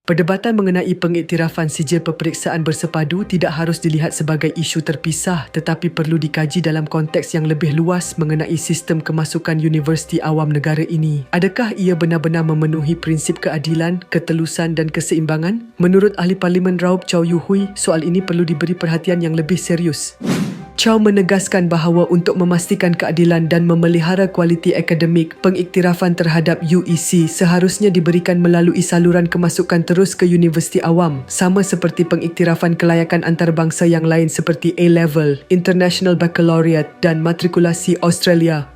Perdebatan mengenai pengiktirafan sijil peperiksaan bersepadu tidak harus dilihat sebagai isu terpisah tetapi perlu dikaji dalam konteks yang lebih luas mengenai sistem kemasukan universiti awam negara ini. Adakah ia benar-benar memenuhi prinsip keadilan, ketelusan dan keseimbangan? Menurut Ahli Parlimen Raup Chow Yu Hui, soal ini perlu diberi perhatian yang lebih serius. Chow menegaskan bahawa untuk memastikan keadilan dan memelihara kualiti akademik, pengiktirafan terhadap UEC seharusnya diberikan melalui saluran kemasukan terus ke universiti awam, sama seperti pengiktirafan kelayakan antarabangsa yang lain seperti A-Level, International Baccalaureate dan matrikulasi Australia.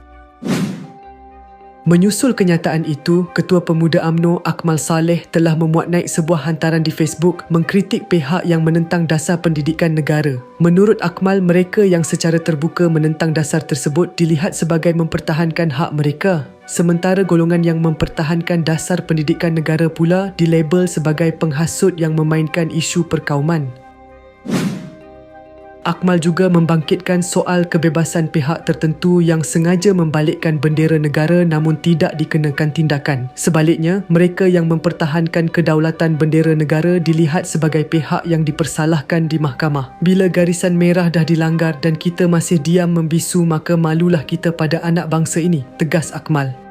Menyusul kenyataan itu, Ketua Pemuda UMNO Akmal Saleh telah memuat naik sebuah hantaran di Facebook mengkritik pihak yang menentang dasar pendidikan negara. Menurut Akmal, mereka yang secara terbuka menentang dasar tersebut dilihat sebagai mempertahankan hak mereka. Sementara golongan yang mempertahankan dasar pendidikan negara pula dilabel sebagai penghasut yang memainkan isu perkauman. Akmal juga membangkitkan soal kebebasan pihak tertentu yang sengaja membalikkan bendera negara namun tidak dikenakan tindakan. Sebaliknya, mereka yang mempertahankan kedaulatan bendera negara dilihat sebagai pihak yang dipersalahkan di mahkamah. Bila garisan merah dah dilanggar dan kita masih diam membisu, maka malulah kita pada anak bangsa ini, tegas Akmal.